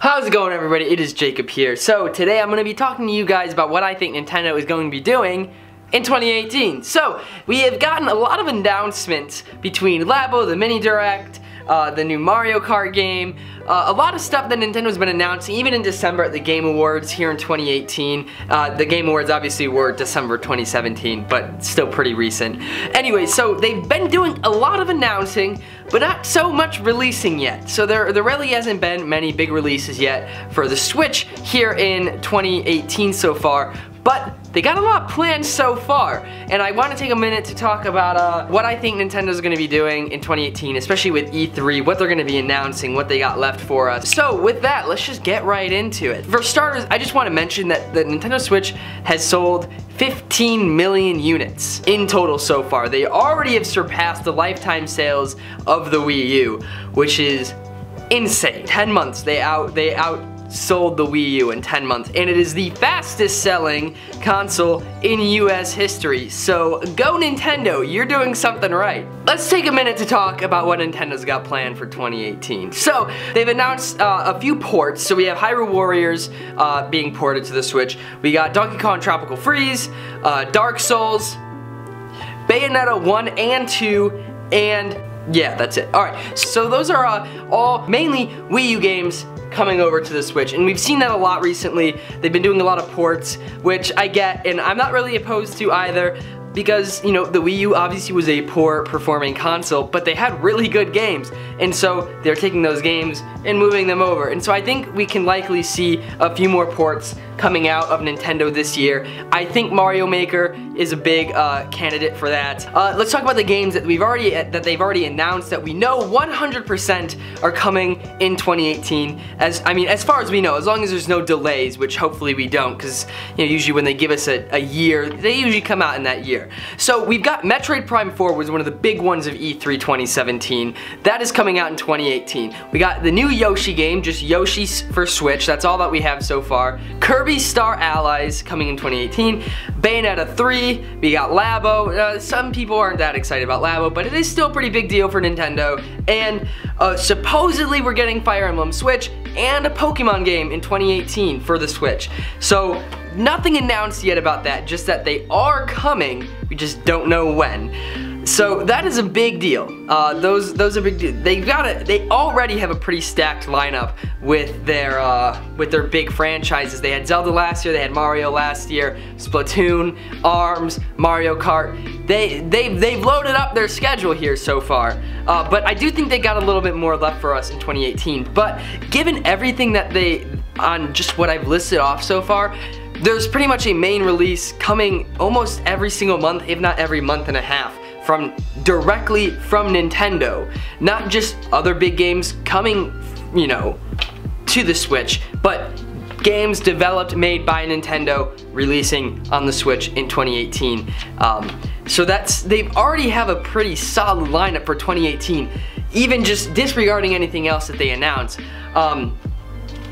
How's it going, everybody? It is Jacob here. So today I'm going to be talking to you guys about what I think Nintendo is going to be doing in 2018. So we have gotten a lot of announcements between Labo, the Mini Direct, the new Mario Kart game, a lot of stuff that Nintendo's been announcing even in December at the Game Awards here in 2018. The Game Awards obviously were December 2017, but still pretty recent. Anyway, so they've been doing a lot of announcing, but not so much releasing yet. So there really hasn't been many big releases yet for the Switch here in 2018 so far. But they got a lot planned so far, and I want to take a minute to talk about what I think Nintendo's going to be doing in 2018, especially with E3, what they're going to be announcing, what they got left for us. So with that, let's just get right into it. For starters, I just want to mention that the Nintendo Switch has sold 15 million units in total so far. They already have surpassed the lifetime sales of the Wii U, which is insane. 10 months, they outsold the Wii U in 10 months, and it is the fastest selling console in US history. So go Nintendo, you're doing something right. Let's take a minute to talk about what Nintendo's got planned for 2018. So they've announced a few ports. So we have Hyrule Warriors being ported to the Switch. We got Donkey Kong Tropical Freeze, Dark Souls, Bayonetta 1 and 2, and yeah, that's it. Alright, so those are all mainly Wii U games coming over to the Switch, and we've seen that a lot recently. They've been doing a lot of ports, which I get, and I'm not really opposed to either, because, you know, the Wii U obviously was a poor performing console, but they had really good games, and so they're taking those games and moving them over. And so I think we can likely see a few more ports coming out of Nintendo this year. I think Mario Maker is a big candidate for that. Let's talk about the games that they've already announced that we know 100% are coming in 2018. As far as we know, as long as there's no delays, which hopefully we don't, because you know, usually when they give us a year, they usually come out in that year. So we've got Metroid Prime 4 was one of the big ones of E3 2017. That is coming out in 2018. We got the new Yoshi game, just Yoshi for Switch. That's all that we have so far. Kirby Star Allies coming in 2018. Bayonetta 3. We got Labo. Some people aren't that excited about Labo, but it is still a pretty big deal for Nintendo. And supposedly we're getting Fire Emblem Switch and a Pokemon game in 2018 for the Switch. So nothing announced yet about that, just that they are coming, we just don't know when. So that is a big deal. Those are big deals. They already have a pretty stacked lineup with their big franchises. They had Zelda last year, they had Mario last year, Splatoon, ARMS, Mario Kart. They've loaded up their schedule here so far. But I do think they got a little bit more left for us in 2018. But given everything that on just what I've listed off so far, there's pretty much a main release coming almost every single month, if not every month and a half, directly from Nintendo. Not just other big games coming, you know, to the Switch, but games developed, made by Nintendo, releasing on the Switch in 2018. So they already have a pretty solid lineup for 2018, even just disregarding anything else that they announce.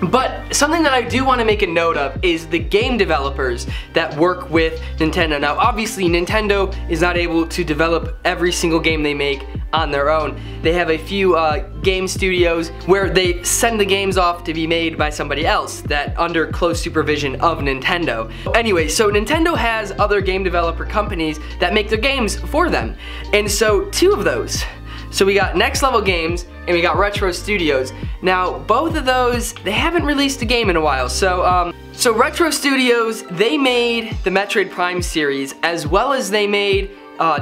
But something that I do want to make a note of is the game developers that work with Nintendo. Now obviously Nintendo is not able to develop every single game they make on their own. They have a few game studios where they send the games off to be made by somebody else that under close supervision of Nintendo. Anyway, so Nintendo has other game developer companies that make their games for them. And so two of those. So we got Next Level Games and we got Retro Studios. Now both of those, they haven't released a game in a while. So Retro Studios, they made the Metroid Prime series as well as they made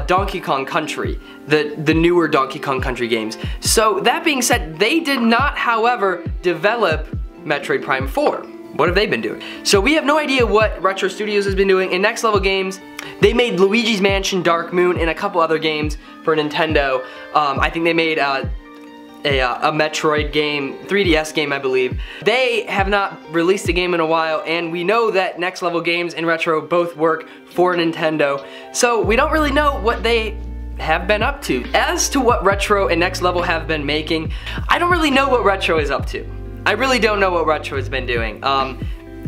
Donkey Kong Country, the newer Donkey Kong Country games. So that being said, they did not, however, develop Metroid Prime 4. What have they been doing? So we have no idea what Retro Studios has been doing. In Next Level Games, they made Luigi's Mansion, Dark Moon, and a couple other games for Nintendo. I think they made a Metroid game, 3DS game, I believe. They have not released a game in a while, and we know that Next Level Games and Retro both work for Nintendo. So we don't really know what they have been up to. As to what Retro and Next Level have been making, I don't really know what Retro is up to. I really don't know what Retro has been doing.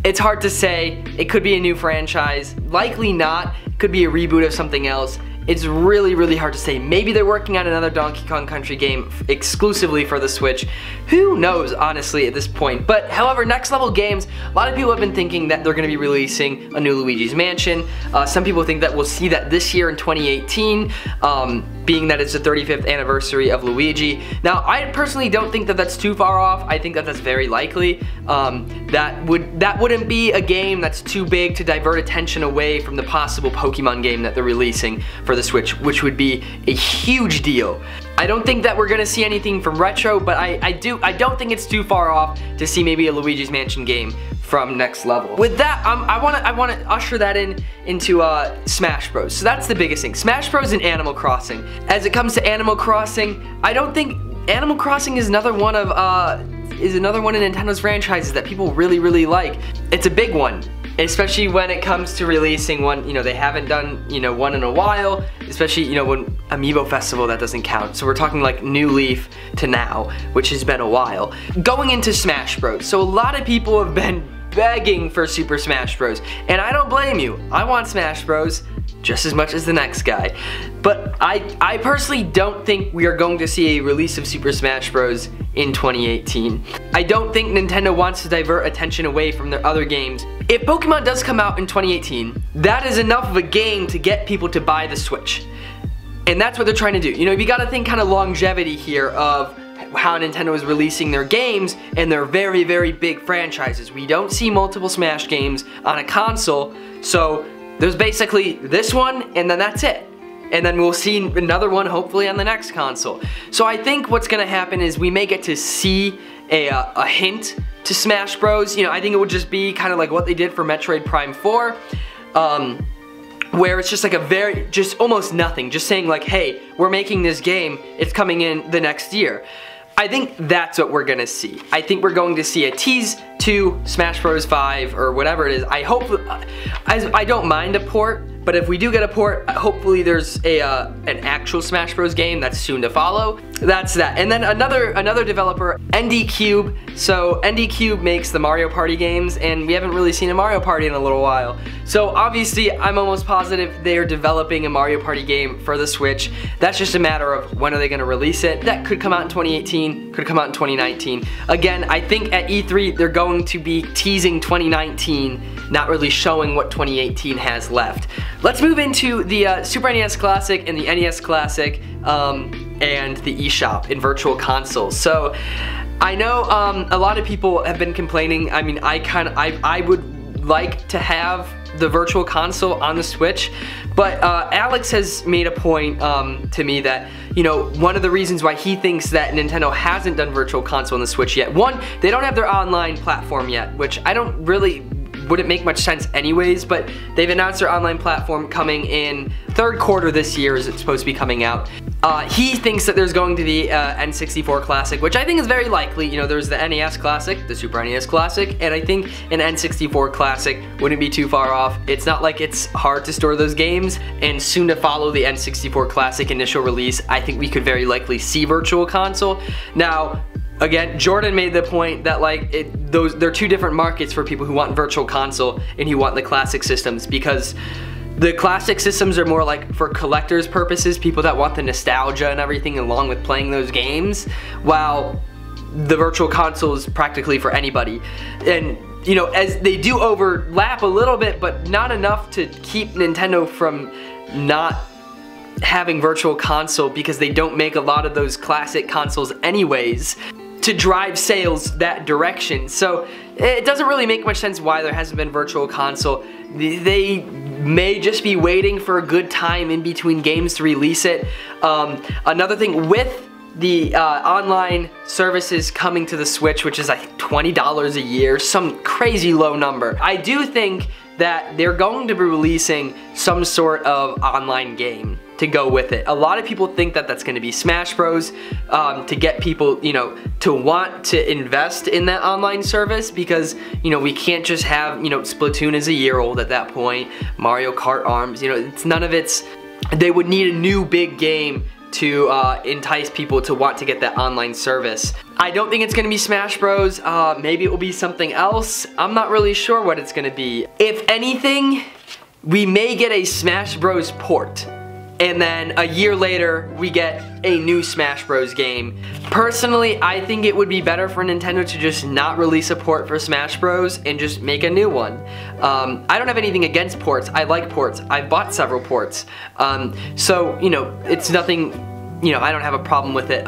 It's hard to say. It could be a new franchise. Likely not. It could be a reboot of something else. It's really, really hard to say. Maybe they're working on another Donkey Kong Country game exclusively for the Switch. Who knows, honestly, at this point. But however, Next Level Games, a lot of people have been thinking that they're going to be releasing a new Luigi's Mansion. Some people think that we'll see that this year in 2018, being that it's the 35th anniversary of Luigi. Now, I personally don't think that that's too far off. I think that that's very likely. That wouldn't be a game that's too big to divert attention away from the possible Pokemon game that they're releasing for the Switch, which would be a huge deal. I don't think that we're gonna see anything from Retro, but I don't think it's too far off to see maybe a Luigi's Mansion game from Next Level. With that, I wanna usher that into Smash Bros. So that's the biggest thing. Smash Bros and Animal Crossing. As it comes to Animal Crossing, I don't think Animal Crossing is another one of Nintendo's franchises that people really, really like. It's a big one, especially when it comes to releasing one. You know, they haven't done, you know, one in a while, especially, you know, when Amiibo Festival, that doesn't count. So we're talking like New Leaf to now, which has been a while. Going into Smash Bros. So a lot of people have been begging for Super Smash Bros. And I don't blame you. I want Smash Bros. Just as much as the next guy. But I personally don't think we are going to see a release of Super Smash Bros. In 2018. I don't think Nintendo wants to divert attention away from their other games. If Pokemon does come out in 2018, that is enough of a game to get people to buy the Switch. And that's what they're trying to do. You know, you gotta think kind of longevity here of how Nintendo is releasing their games, and they're very, very big franchises. We don't see multiple Smash games on a console, so there's basically this one, and then that's it. And then we'll see another one hopefully on the next console. So I think what's gonna happen is we may get to see a hint to Smash Bros. You know, I think it would just be kind of like what they did for Metroid Prime 4, where it's just like just almost nothing, just saying like, hey, we're making this game, it's coming in the next year. I think that's what we're gonna see. I think we're going to see a tease to Smash Bros. 5 or whatever it is. I hope, I don't mind a port, but if we do get a port, hopefully there's an actual Smash Bros. Game that's soon to follow. That's that. And then another developer, ND Cube. So ND Cube makes the Mario Party games, and we haven't really seen a Mario Party in a little while. So obviously, I'm almost positive they're developing a Mario Party game for the Switch. That's just a matter of when are they gonna release it. That could come out in 2018, could come out in 2019. Again, I think at E3, they're going to be teasing 2019, not really showing what 2018 has left. Let's move into the Super NES Classic and the NES Classic and the eShop in Virtual Consoles. So I know a lot of people have been complaining. I mean, I would like to have the Virtual Console on the Switch, but Alex has made a point to me that, you know, one of the reasons why he thinks that Nintendo hasn't done Virtual Console on the Switch yet, one, they don't have their online platform yet, which wouldn't make much sense anyways, but they've announced their online platform coming in third quarter this year is it's supposed to be coming out. He thinks that there's going to be N64 Classic, which I think is very likely. You know, there's the NES Classic, the Super NES Classic, and I think an N64 Classic wouldn't be too far off. It's not like it's hard to store those games, and soon to follow the N64 Classic initial release, I think we could very likely see Virtual Console. Now, again, Jordan made the point that like they're two different markets for people who want Virtual Console and who want the classic systems, because the classic systems are more like for collectors purposes, people that want the nostalgia and everything along with playing those games, while the Virtual Console is practically for anybody. And you know, as they do overlap a little bit, but not enough to keep Nintendo from not having Virtual Console, because they don't make a lot of those classic consoles anyways to drive sales that direction. So it doesn't really make much sense why there hasn't been Virtual Console. They may just be waiting for a good time in between games to release it. Another thing with the online services coming to the Switch, which is like $20 a year, some crazy low number, I do think that they're going to be releasing some sort of online game to go with it. A lot of people think that that's going to be Smash Bros. To get people, you know, to want to invest in that online service, because, you know, we can't just have, you know, Splatoon is a year old at that point, Mario Kart Arms, you know, it's none of it's, they would need a new big game to entice people to want to get that online service. I don't think it's gonna be Smash Bros. Maybe it will be something else. I'm not really sure what it's gonna be. If anything, we may get a Smash Bros. Port. and then a year later we get a new Smash Bros game. Personally, I think it would be better for Nintendo to just not release a port for Smash Bros and just make a new one. I don't have anything against ports. I like ports. I've bought several ports. So, you know, it's nothing, you know, I don't have a problem with it.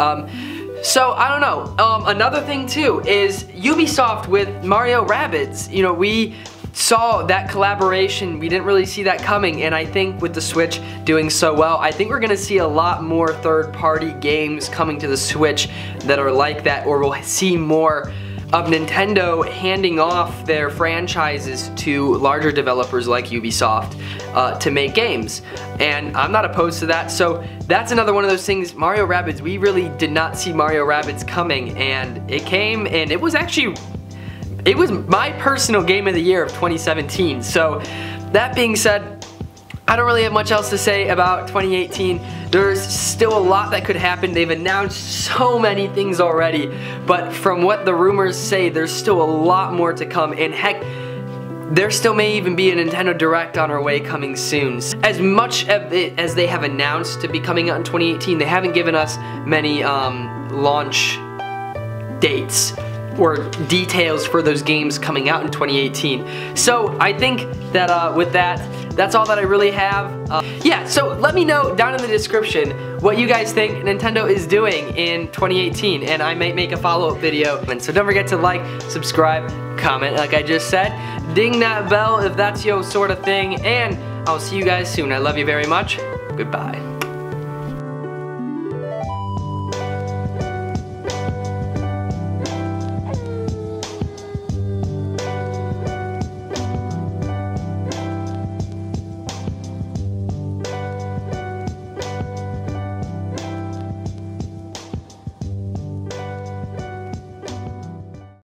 So, I don't know. Another thing too is Ubisoft with Mario Rabbids. You know, we saw that collaboration, we didn't really see that coming, and I think with the Switch doing so well, I think we're gonna see a lot more third-party games coming to the Switch that are like that, or we'll see more of Nintendo handing off their franchises to larger developers like Ubisoft to make games. And I'm not opposed to that, so that's another one of those things. Mario Rabbids, we really did not see Mario Rabbids coming, and it came, and it was actually, it was my personal game of the year of 2017. So that being said, I don't really have much else to say about 2018. There's still a lot that could happen. They've announced so many things already, but from what the rumors say, there's still a lot more to come, and heck, there still may even be a Nintendo Direct on our way coming soon. As much of it as they have announced to be coming out in 2018, they haven't given us many launch dates or details for those games coming out in 2018. So I think that with that, that's all that I really have. Yeah, so let me know down in the description what you guys think Nintendo is doing in 2018, and I might make a follow-up video. And so don't forget to like, subscribe, comment like I just said, ding that bell if that's your sort of thing, and I'll see you guys soon. I love you very much. Goodbye.